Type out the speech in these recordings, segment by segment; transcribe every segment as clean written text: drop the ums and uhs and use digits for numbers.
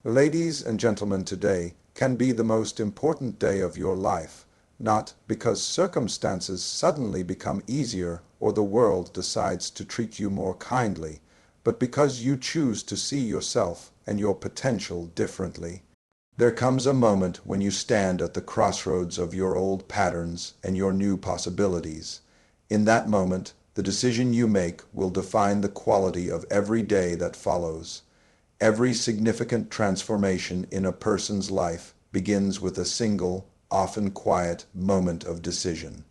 Ladies and gentlemen, today can be the most important day of your life, not because circumstances suddenly become easier or the world decides to treat you more kindly, but because you choose to see yourself and your potential differently. There comes a moment when you stand at the crossroads of your old patterns and your new possibilities. In that moment, the decision you make will define the quality of every day that follows. Every significant transformation in a person's life begins with a single, often quiet, moment of decision.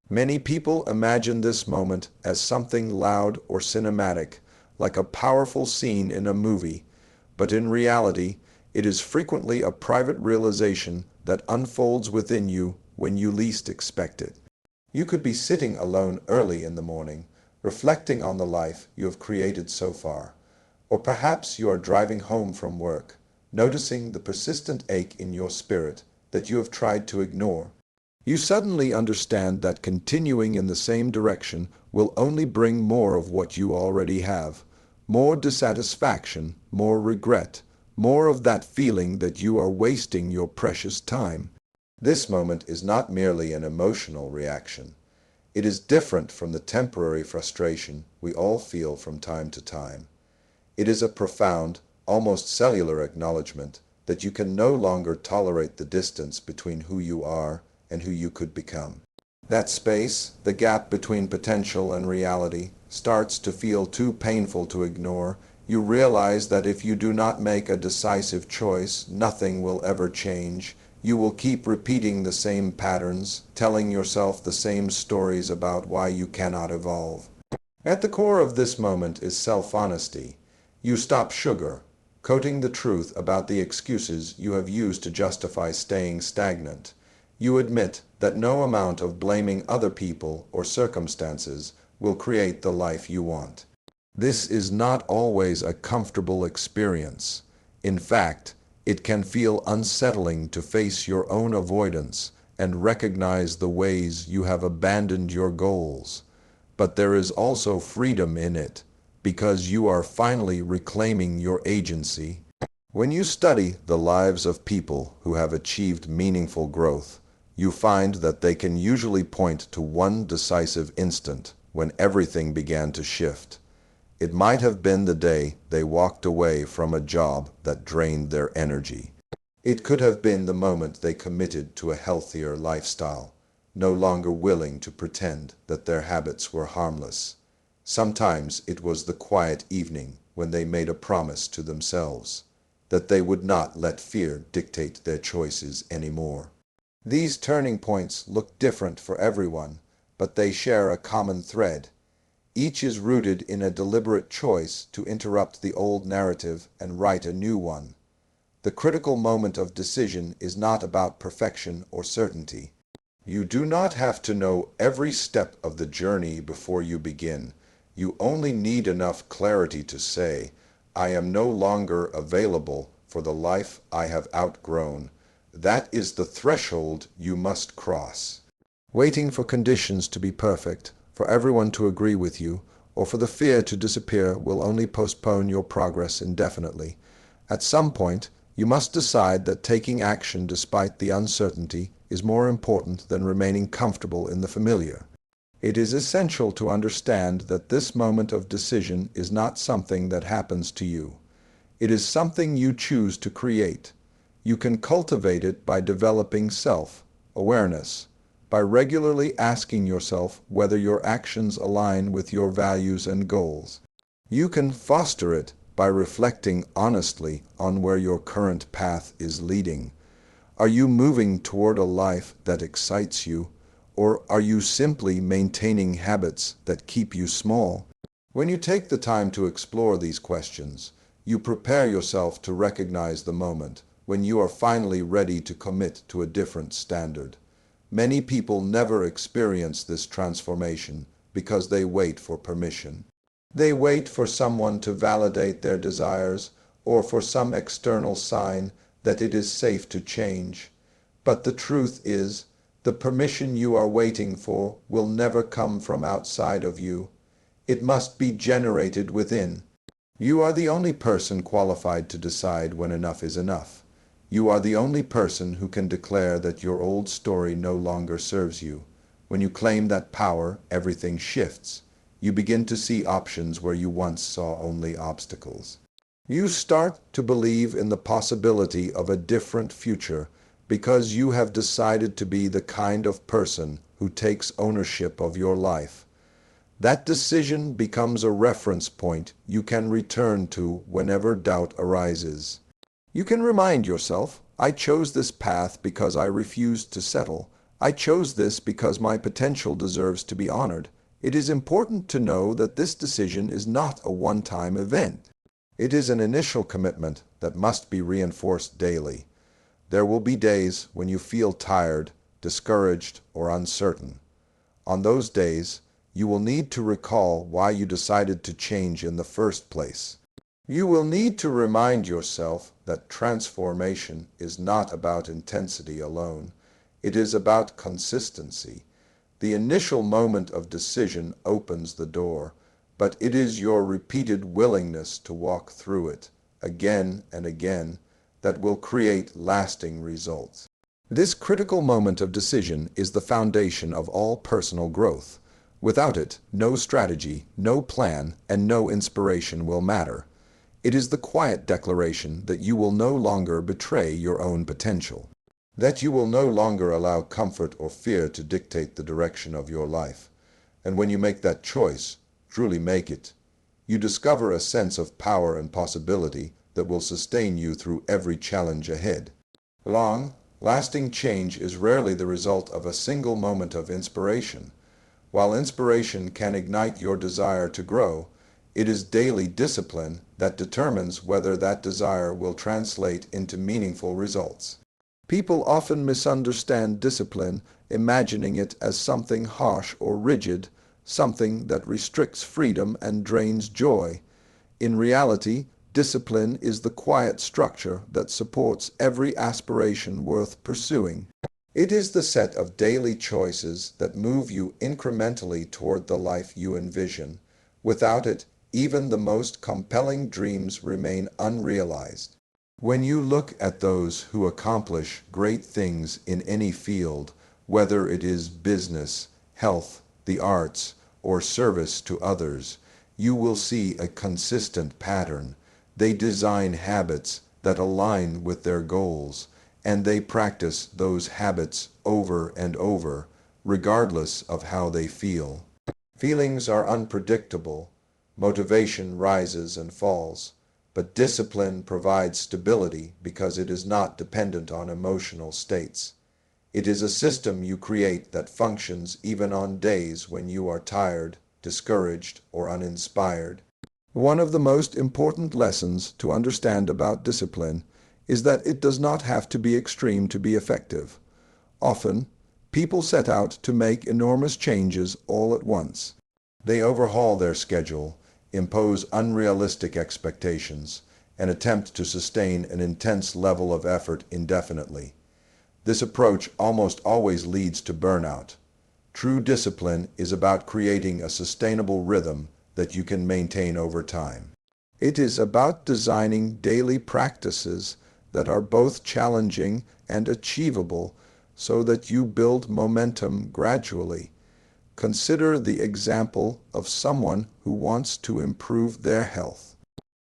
Many people imagine this moment as something loud or cinematic, like a powerful scene in a movie, but in reality, it is frequently a private realization that unfolds within you when you least expect it. You could be sitting alone early in the morning, reflecting on the life you have created so far. Or perhaps you are driving home from work, noticing the persistent ache in your spirit that you have tried to ignore. You suddenly understand that continuing in the same direction will only bring more of what you already have. More dissatisfaction, more regret, more of that feeling that you are wasting your precious time. This moment is not merely an emotional reaction. It is different from the temporary frustration we all feel from time to time. It is a profound, almost cellular acknowledgement that you can no longer tolerate the distance between who you are and who you could become. That space, the gap between potential and reality, starts to feel too painful to ignore. You realize that if you do not make a decisive choice, nothing will ever change. You will keep repeating the same patterns, telling yourself the same stories about why you cannot evolve. At the core of this moment is self-honesty. You stop coating the truth about the excuses you have used to justify staying stagnant. You admit that no amount of blaming other people or circumstances will create the life you want. This is not always a comfortable experience. In fact, it can feel unsettling to face your own avoidance and recognize the ways you have abandoned your goals. But there is also freedom in it, because you are finally reclaiming your agency. When you study the lives of people who have achieved meaningful growth, you find that they can usually point to one decisive instant when everything began to shift. It might have been the day they walked away from a job that drained their energy. It could have been the moment they committed to a healthier lifestyle, no longer willing to pretend that their habits were harmless. Sometimes it was the quiet evening when they made a promise to themselves that they would not let fear dictate their choices anymore. These turning points look different for everyone, but they share a common thread. Each is rooted in a deliberate choice to interrupt the old narrative and write a new one. The critical moment of decision is not about perfection or certainty. You do not have to know every step of the journey before you begin. You only need enough clarity to say, I am no longer available for the life I have outgrown. That is the threshold you must cross. Waiting for conditions to be perfect, for everyone to agree with you, or for the fear to disappear will only postpone your progress indefinitely. At some point, you must decide that taking action despite the uncertainty is more important than remaining comfortable in the familiar. It is essential to understand that this moment of decision is not something that happens to you. It is something you choose to create. You can cultivate it by developing self-awareness, by regularly asking yourself whether your actions align with your values and goals. You can foster it by reflecting honestly on where your current path is leading. Are you moving toward a life that excites you? Or are you simply maintaining habits that keep you small? When you take the time to explore these questions, you prepare yourself to recognize the moment when you are finally ready to commit to a different standard. Many people never experience this transformation because they wait for permission. They wait for someone to validate their desires or for some external sign that it is safe to change. But the truth is, the permission you are waiting for will never come from outside of you. It must be generated within. You are the only person qualified to decide when enough is enough. You are the only person who can declare that your old story no longer serves you. When you claim that power, everything shifts. You begin to see options where you once saw only obstacles. You start to believe in the possibility of a different future because you have decided to be the kind of person who takes ownership of your life. That decision becomes a reference point you can return to whenever doubt arises. You can remind yourself, I chose this path because I refused to settle. I chose this because my potential deserves to be honored. It is important to know that this decision is not a one-time event. It is an initial commitment that must be reinforced daily. There will be days when you feel tired, discouraged, or uncertain. On those days, you will need to recall why you decided to change in the first place. You will need to remind yourself that transformation is not about intensity alone. It is about consistency. The initial moment of decision opens the door, but it is your repeated willingness to walk through it again and again that will create lasting results. This critical moment of decision is the foundation of all personal growth. Without it, no strategy, no plan, and no inspiration will matter. It is the quiet declaration that you will no longer betray your own potential, that you will no longer allow comfort or fear to dictate the direction of your life. And when you make that choice, truly make it, you discover a sense of power and possibility that will sustain you through every challenge ahead. Lasting change is rarely the result of a single moment of inspiration. While inspiration can ignite your desire to grow, it is daily discipline that determines whether that desire will translate into meaningful results. People often misunderstand discipline, imagining it as something harsh or rigid, something that restricts freedom and drains joy. In reality, discipline is the quiet structure that supports every aspiration worth pursuing. It is the set of daily choices that move you incrementally toward the life you envision. Without it, even the most compelling dreams remain unrealized. When you look at those who accomplish great things in any field, whether it is business, health, the arts, or service to others, you will see a consistent pattern. They design habits that align with their goals, and they practice those habits over and over, regardless of how they feel. Feelings are unpredictable. Motivation rises and falls. But discipline provides stability because it is not dependent on emotional states. It is a system you create that functions even on days when you are tired, discouraged, or uninspired. One of the most important lessons to understand about discipline is that it does not have to be extreme to be effective. Often, people set out to make enormous changes all at once. They overhaul their schedule, impose unrealistic expectations, and attempt to sustain an intense level of effort indefinitely. This approach almost always leads to burnout. True discipline is about creating a sustainable rhythm that you can maintain over time. It is about designing daily practices that are both challenging and achievable so that you build momentum gradually. Consider the example of someone who wants to improve their health.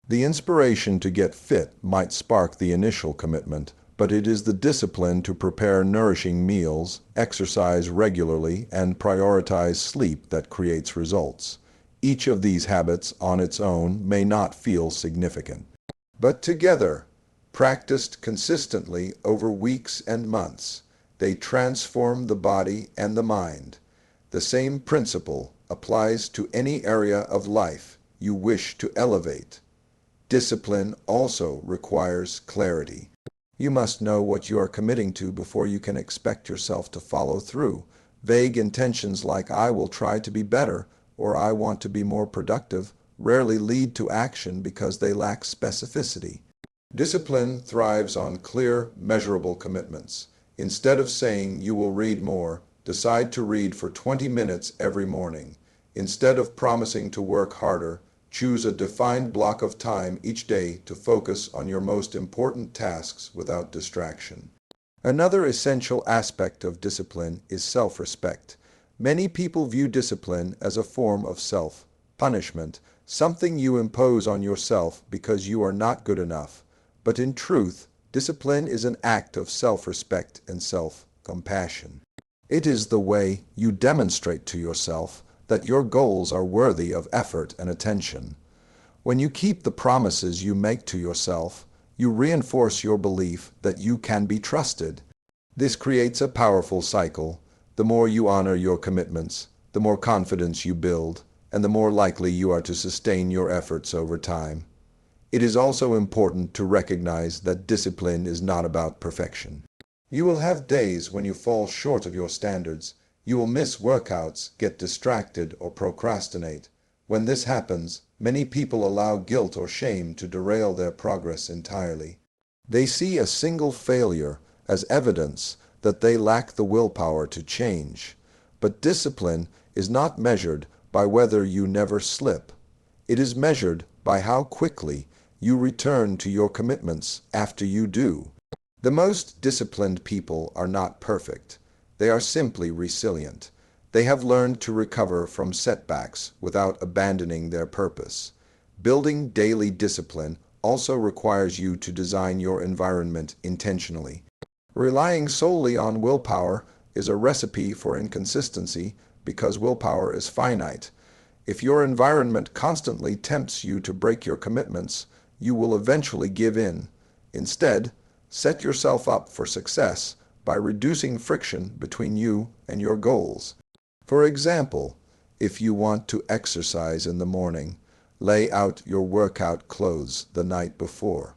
The inspiration to get fit might spark the initial commitment, but it is the discipline to prepare nourishing meals, exercise regularly, and prioritize sleep that creates results. Each of these habits on its own may not feel significant, but together, practiced consistently over weeks and months, they transform the body and the mind. The same principle applies to any area of life you wish to elevate. Discipline also requires clarity. You must know what you are committing to before you can expect yourself to follow through. Vague intentions like "I will try to be better" or "I want to be more productive" rarely lead to action because they lack specificity. Discipline thrives on clear, measurable commitments. Instead of saying you will read more, decide to read for 20 minutes every morning. Instead of promising to work harder, Choose a defined block of time each day to focus on your most important tasks without distraction. Another essential aspect of discipline is self-respect. Many people view discipline as a form of self-punishment, something you impose on yourself because you are not good enough. But in truth, discipline is an act of self-respect and self-compassion. It is the way you demonstrate to yourself that your goals are worthy of effort and attention. When you keep the promises you make to yourself, you reinforce your belief that you can be trusted. This creates a powerful cycle. The more you honor your commitments, the more confidence you build, and the more likely you are to sustain your efforts over time. It is also important to recognize that discipline is not about perfection. You will have days when you fall short of your standards. You will miss workouts, get distracted, or procrastinate. When this happens, many people allow guilt or shame to derail their progress entirely. They see a single failure as evidence that they lack the willpower to change. But discipline is not measured by whether you never slip. It is measured by how quickly you return to your commitments after you do. The most disciplined people are not perfect. They are simply resilient. They have learned to recover from setbacks without abandoning their purpose. Building daily discipline also requires you to design your environment intentionally. Relying solely on willpower is a recipe for inconsistency because willpower is finite. If your environment constantly tempts you to break your commitments, you will eventually give in. Instead, set yourself up for success by reducing friction between you and your goals. For example, if you want to exercise in the morning, lay out your workout clothes the night before.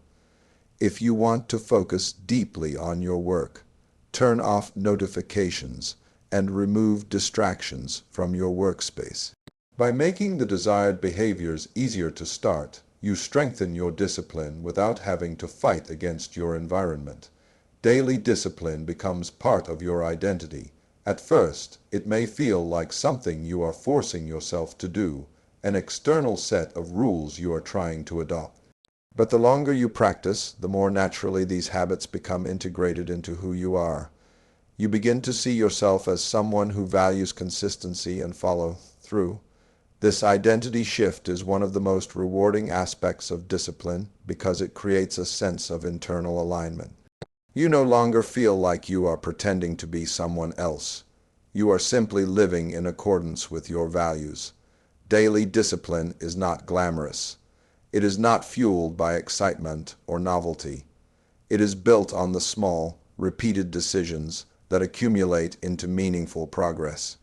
If you want to focus deeply on your work, turn off notifications and remove distractions from your workspace. By making the desired behaviors easier to start, you strengthen your discipline without having to fight against your environment. Daily discipline becomes part of your identity. At first, it may feel like something you are forcing yourself to do, an external set of rules you are trying to adopt. But the longer you practice, the more naturally these habits become integrated into who you are. You begin to see yourself as someone who values consistency and follow through. This identity shift is one of the most rewarding aspects of discipline because it creates a sense of internal alignment. You no longer feel like you are pretending to be someone else. You are simply living in accordance with your values. Daily discipline is not glamorous. It is not fueled by excitement or novelty. It is built on the small, repeated decisions that accumulate into meaningful progress.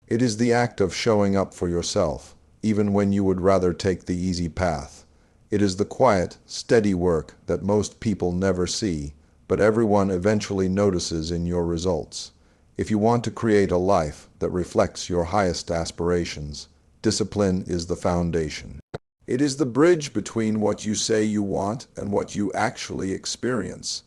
It is the act of showing up for yourself, even when you would rather take the easy path. It is the quiet, steady work that most people never see, but everyone eventually notices in your results. If you want to create a life that reflects your highest aspirations, discipline is the foundation. It is the bridge between what you say you want and what you actually experience.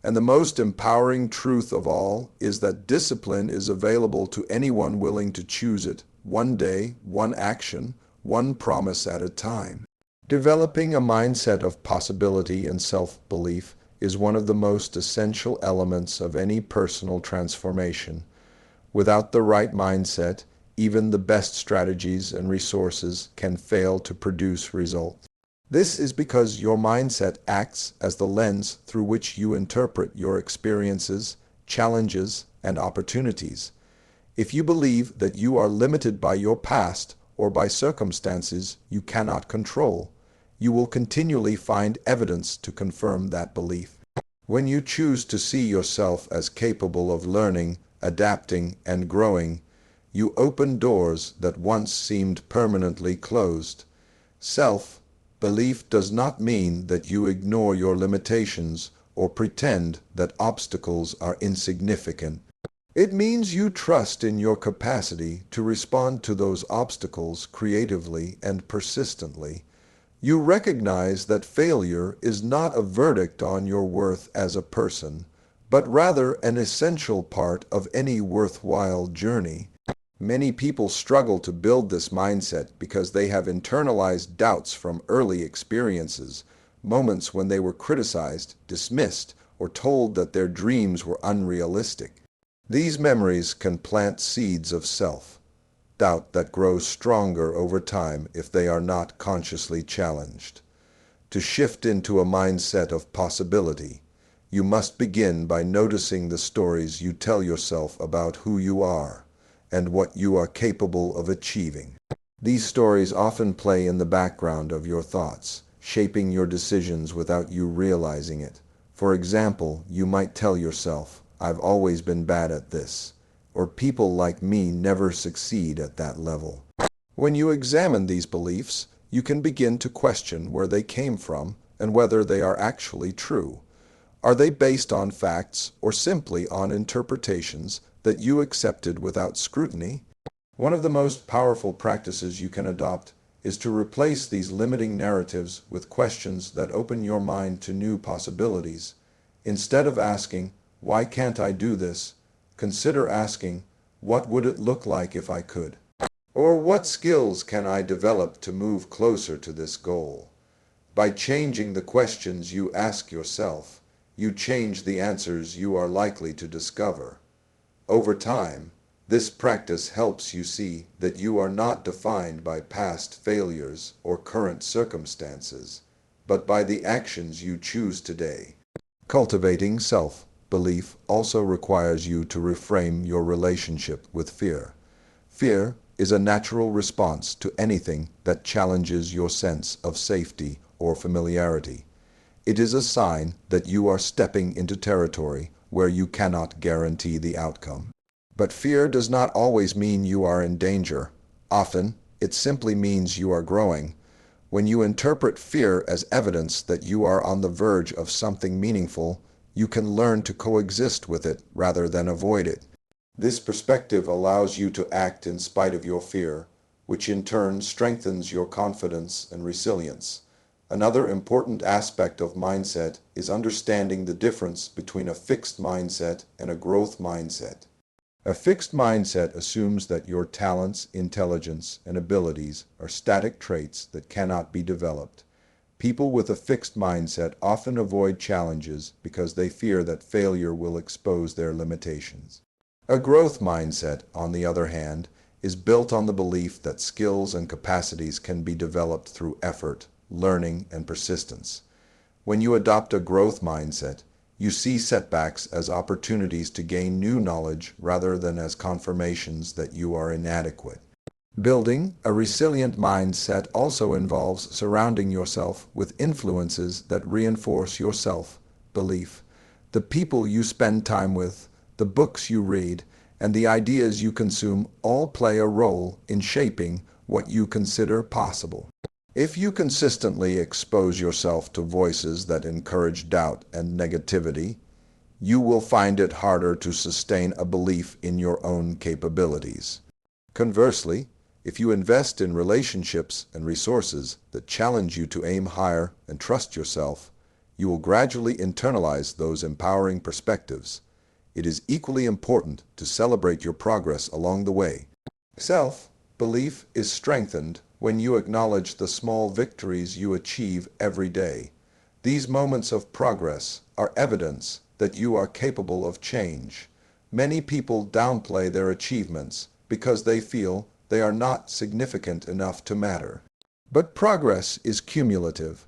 And the most empowering truth of all is that discipline is available to anyone willing to choose it, one day, one action, one promise at a time. Developing a mindset of possibility and self-belief is one of the most essential elements of any personal transformation. Without the right mindset, even the best strategies and resources can fail to produce results. This is because your mindset acts as the lens through which you interpret your experiences, challenges, and opportunities. If you believe that you are limited by your past or by circumstances you cannot control, you will continually find evidence to confirm that belief. When you choose to see yourself as capable of learning, adapting, and growing, you open doors that once seemed permanently closed. Self-belief does not mean that you ignore your limitations or pretend that obstacles are insignificant. It means you trust in your capacity to respond to those obstacles creatively and persistently. You recognize that failure is not a verdict on your worth as a person, but rather an essential part of any worthwhile journey. Many people struggle to build this mindset because they have internalized doubts from early experiences, moments when they were criticized, dismissed, or told that their dreams were unrealistic. These memories can plant seeds of self-doubt that grow stronger over time if they are not consciously challenged. To shift into a mindset of possibility, you must begin by noticing the stories you tell yourself about who you are and what you are capable of achieving. These stories often play in the background of your thoughts, shaping your decisions without you realizing it. For example, you might tell yourself, "I've always been bad at this," or "people like me never succeed at that level." When you examine these beliefs, you can begin to question where they came from and whether they are actually true. Are they based on facts or simply on interpretations that you accepted without scrutiny? One of the most powerful practices you can adopt is to replace these limiting narratives with questions that open your mind to new possibilities. Instead of asking, "Why can't I do this?" consider asking, "What would it look like if I could?" Or "What skills can I develop to move closer to this goal?" By changing the questions you ask yourself, you change the answers you are likely to discover. Over time, this practice helps you see that you are not defined by past failures or current circumstances, but by the actions you choose today. Cultivating self-belief also requires you to reframe your relationship with fear. Fear is a natural response to anything that challenges your sense of safety or familiarity. It is a sign that you are stepping into territory where you cannot guarantee the outcome. But fear does not always mean you are in danger. Often, it simply means you are growing. When you interpret fear as evidence that you are on the verge of something meaningful, you can learn to coexist with it rather than avoid it. This perspective allows you to act in spite of your fear, which in turn strengthens your confidence and resilience. Another important aspect of mindset is understanding the difference between a fixed mindset and a growth mindset. A fixed mindset assumes that your talents, intelligence, and abilities are static traits that cannot be developed. People with a fixed mindset often avoid challenges because they fear that failure will expose their limitations. A growth mindset, on the other hand, is built on the belief that skills and capacities can be developed through effort, learning, and persistence. When you adopt a growth mindset, you see setbacks as opportunities to gain new knowledge rather than as confirmations that you are inadequate. Building a resilient mindset also involves surrounding yourself with influences that reinforce your self-belief. The people you spend time with, the books you read, and the ideas you consume all play a role in shaping what you consider possible. If you consistently expose yourself to voices that encourage doubt and negativity, you will find it harder to sustain a belief in your own capabilities. Conversely, if you invest in relationships and resources that challenge you to aim higher and trust yourself, you will gradually internalize those empowering perspectives. It is equally important to celebrate your progress along the way. Self-belief is strengthened when you acknowledge the small victories you achieve every day. These moments of progress are evidence that you are capable of change. Many people downplay their achievements because they feel they are not significant enough to matter. But progress is cumulative.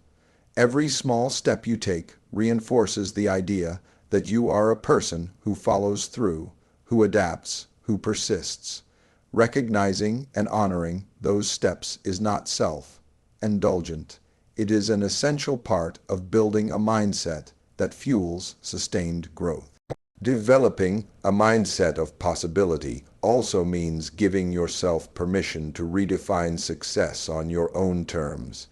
Every small step you take reinforces the idea that you are a person who follows through, who adapts, who persists. Recognizing and honoring those steps is not self-indulgent. It is an essential part of building a mindset that fuels sustained growth. Developing a mindset of possibility also means giving yourself permission to redefine success on your own terms.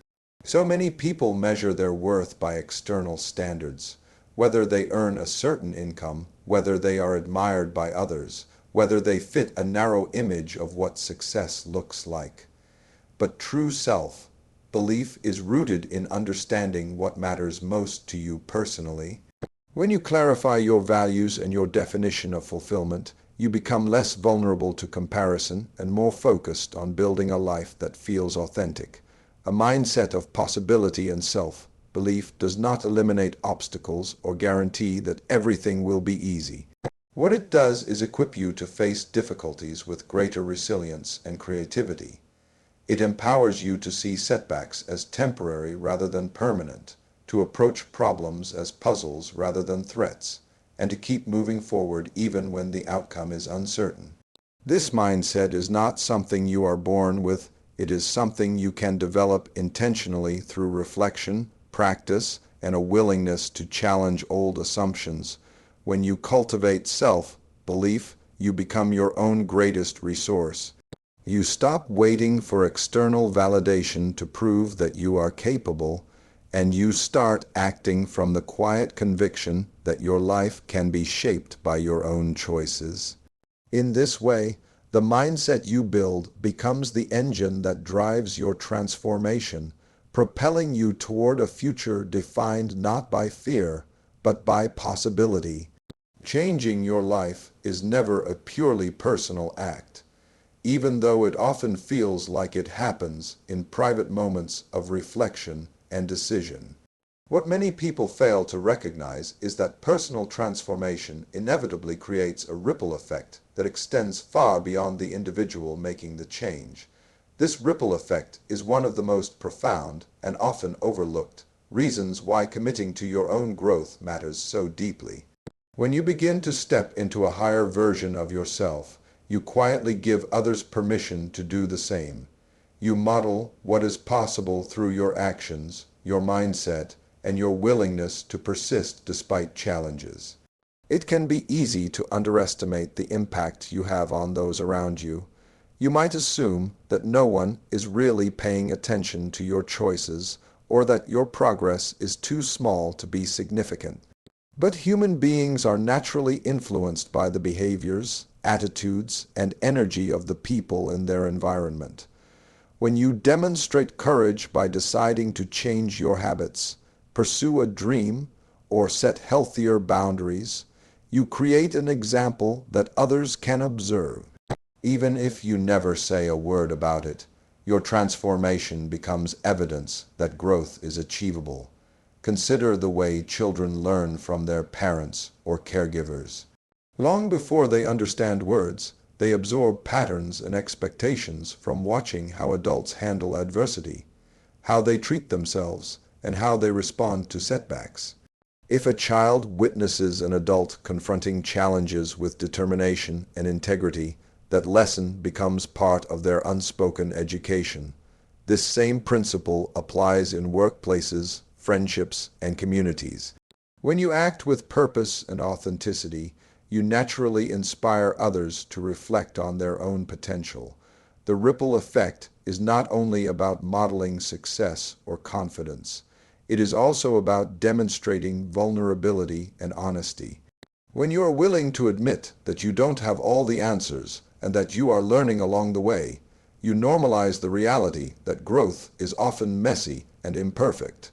So many people measure their worth by external standards, whether they earn a certain income, whether they are admired by others, whether they fit a narrow image of what success looks like. But true self-belief is rooted in understanding what matters most to you personally. When you clarify your values and your definition of fulfillment, You become less vulnerable to comparison and more focused on building a life that feels authentic. A mindset of possibility and self-belief does not eliminate obstacles or guarantee that everything will be easy. What it does is equip you to face difficulties with greater resilience and creativity. It empowers you to see setbacks as temporary rather than permanent, to approach problems as puzzles rather than threats, and to keep moving forward even when the outcome is uncertain. This mindset is not something you are born with, it is something you can develop intentionally through reflection, practice, and a willingness to challenge old assumptions. When you cultivate self-belief, you become your own greatest resource. You stop waiting for external validation to prove that you are capable, and you start acting from the quiet conviction that your life can be shaped by your own choices. In this way, the mindset you build becomes the engine that drives your transformation, propelling you toward a future defined not by fear, but by possibility. Changing your life is never a purely personal act, even though it often feels like it happens in private moments of reflection and decision. What many people fail to recognize is that personal transformation inevitably creates a ripple effect that extends far beyond the individual making the change. This ripple effect is one of the most profound and often overlooked reasons why committing to your own growth matters so deeply. When you begin to step into a higher version of yourself, you quietly give others permission to do the same. You model what is possible through your actions, your mindset, and your willingness to persist despite challenges. It can be easy to underestimate the impact you have on those around you. You might assume that no one is really paying attention to your choices or that your progress is too small to be significant. But human beings are naturally influenced by the behaviors, attitudes, and energy of the people in their environment. When you demonstrate courage by deciding to change your habits, pursue a dream, or set healthier boundaries, you create an example that others can observe. Even if you never say a word about it, your transformation becomes evidence that growth is achievable. Consider the way children learn from their parents or caregivers. Long before they understand words, they absorb patterns and expectations from watching how adults handle adversity, how they treat themselves, and how they respond to setbacks. If a child witnesses an adult confronting challenges with determination and integrity, that lesson becomes part of their unspoken education. This same principle applies in workplaces, friendships, and communities. When you act with purpose and authenticity, you naturally inspire others to reflect on their own potential. The ripple effect is not only about modeling success or confidence. It is also about demonstrating vulnerability and honesty. When you are willing to admit that you don't have all the answers and that you are learning along the way, you normalize the reality that growth is often messy and imperfect.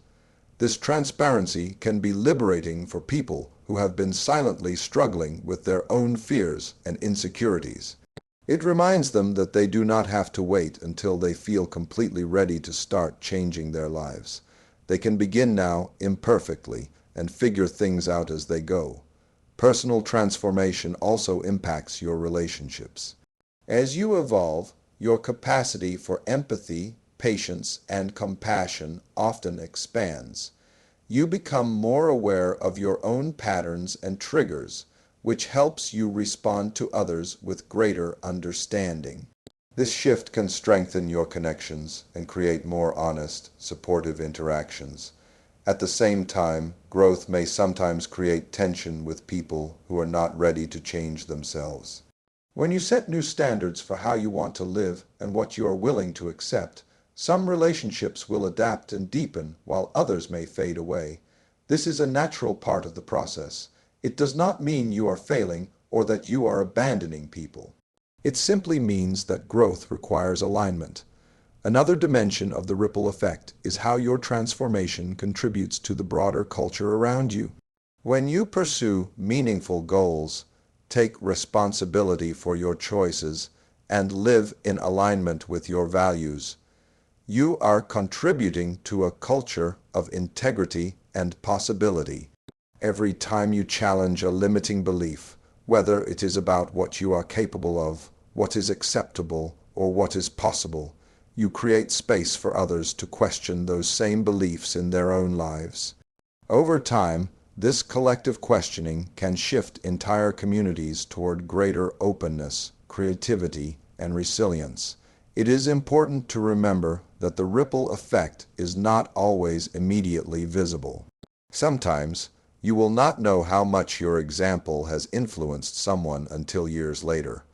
This transparency can be liberating for people who have been silently struggling with their own fears and insecurities. It reminds them that they do not have to wait until they feel completely ready to start changing their lives. They can begin now imperfectly and figure things out as they go. Personal transformation also impacts your relationships. As you evolve, your capacity for empathy, patience, and compassion often expands. You become more aware of your own patterns and triggers, which helps you respond to others with greater understanding. This shift can strengthen your connections and create more honest, supportive interactions. At the same time, growth may sometimes create tension with people who are not ready to change themselves. When you set new standards for how you want to live and what you are willing to accept, some relationships will adapt and deepen while others may fade away. This is a natural part of the process. It does not mean you are failing or that you are abandoning people. It simply means that growth requires alignment. Another dimension of the ripple effect is how your transformation contributes to the broader culture around you. When you pursue meaningful goals, take responsibility for your choices, and live in alignment with your values, you are contributing to a culture of integrity and possibility. Every time you challenge a limiting belief, whether it is about what you are capable of, what is acceptable, or what is possible, you create space for others to question those same beliefs in their own lives. Over time, this collective questioning can shift entire communities toward greater openness, creativity, and resilience. It is important to remember that the ripple effect is not always immediately visible. Sometimes, you will not know how much your example has influenced someone until years later.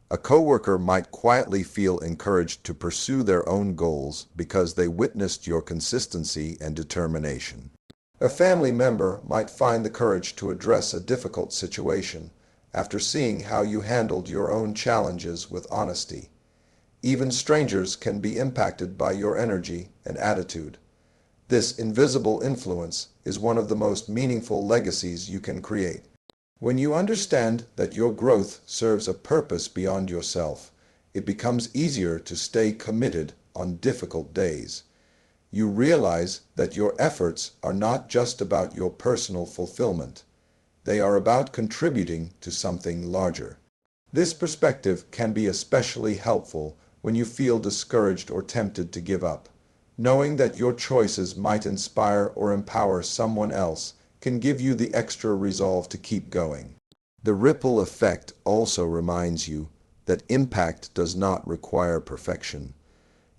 A coworker might quietly feel encouraged to pursue their own goals because they witnessed your consistency and determination. A family member might find the courage to address a difficult situation after seeing how you handled your own challenges with honesty. Even strangers can be impacted by your energy and attitude. This invisible influence is one of the most meaningful legacies you can create. When you understand that your growth serves a purpose beyond yourself, it becomes easier to stay committed on difficult days. You realize that your efforts are not just about your personal fulfillment. They are about contributing to something larger. This perspective can be especially helpful when you feel discouraged or tempted to give up. Knowing that your choices might inspire or empower someone else can give you the extra resolve to keep going. The ripple effect also reminds you that impact does not require perfection.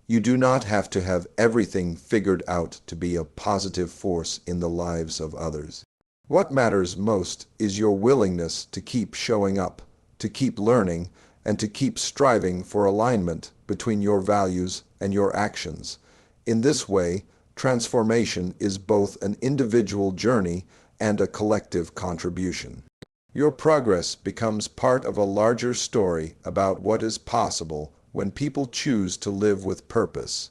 You do not have to have everything figured out to be a positive force in the lives of others. What matters most is your willingness to keep showing up, to keep learning, and to keep striving for alignment between your values and your actions. In this way, transformation is both an individual journey and a collective contribution. Your progress becomes part of a larger story about what is possible when people choose to live with purpose.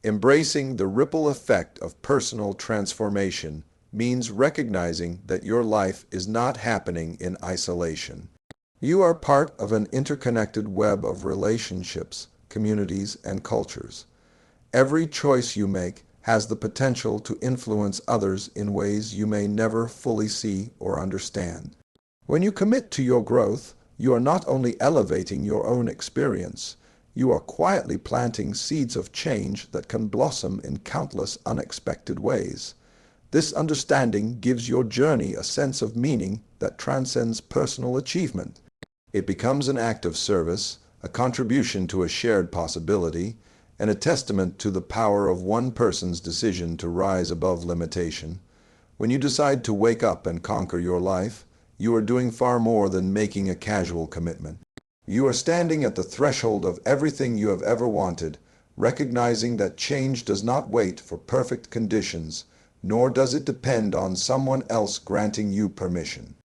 Embracing the ripple effect of personal transformation means recognizing that your life is not happening in isolation. You are part of an interconnected web of relationships, communities, and cultures. Every choice you make has the potential to influence others in ways you may never fully see or understand. When you commit to your growth, you are not only elevating your own experience, you are quietly planting seeds of change that can blossom in countless unexpected ways. This understanding gives your journey a sense of meaning that transcends personal achievement. It becomes an act of service, a contribution to a shared possibility, and a testament to the power of one person's decision to rise above limitation. When you decide to wake up and conquer your life, you are doing far more than making a casual commitment. You are standing at the threshold of everything you have ever wanted, recognizing that change does not wait for perfect conditions, nor does it depend on someone else granting you permission.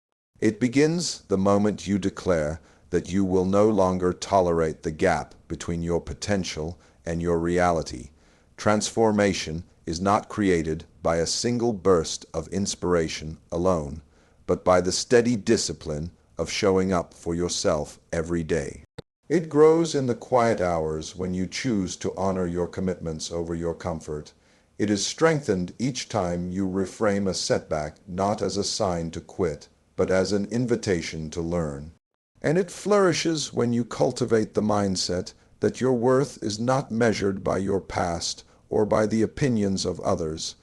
It begins the moment you declare that you will no longer tolerate the gap between your potential and your reality. Transformation is not created by a single burst of inspiration alone, but by the steady discipline of showing up for yourself every day. It grows in the quiet hours when you choose to honor your commitments over your comfort. It is strengthened each time you reframe a setback not as a sign to quit, but as an invitation to learn. And it flourishes when you cultivate the mindset that your worth is not measured by your past or by the opinions of others,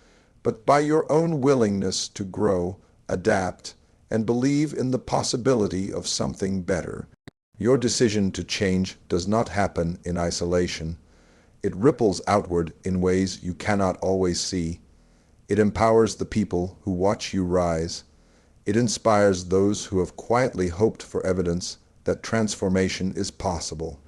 but by your own willingness to grow, adapt, and believe in the possibility of something better. Your decision to change does not happen in isolation. It ripples outward in ways you cannot always see. It empowers the people who watch you rise. It inspires those who have quietly hoped for evidence that transformation is possible.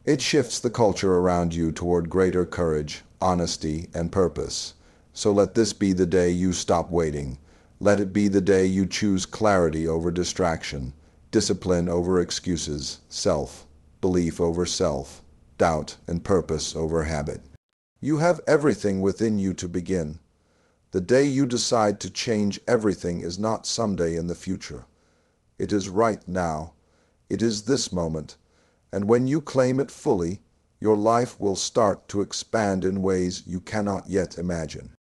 It shifts the culture around you toward greater courage, honesty, and purpose. So let this be the day you stop waiting. Let it be the day you choose clarity over distraction, discipline over excuses, self-belief over self, doubt and purpose over habit. You have everything within you to begin. The day you decide to change everything is not someday in the future. It is right now, It is this moment, and when you claim it fully, your life will start to expand in ways you cannot yet imagine.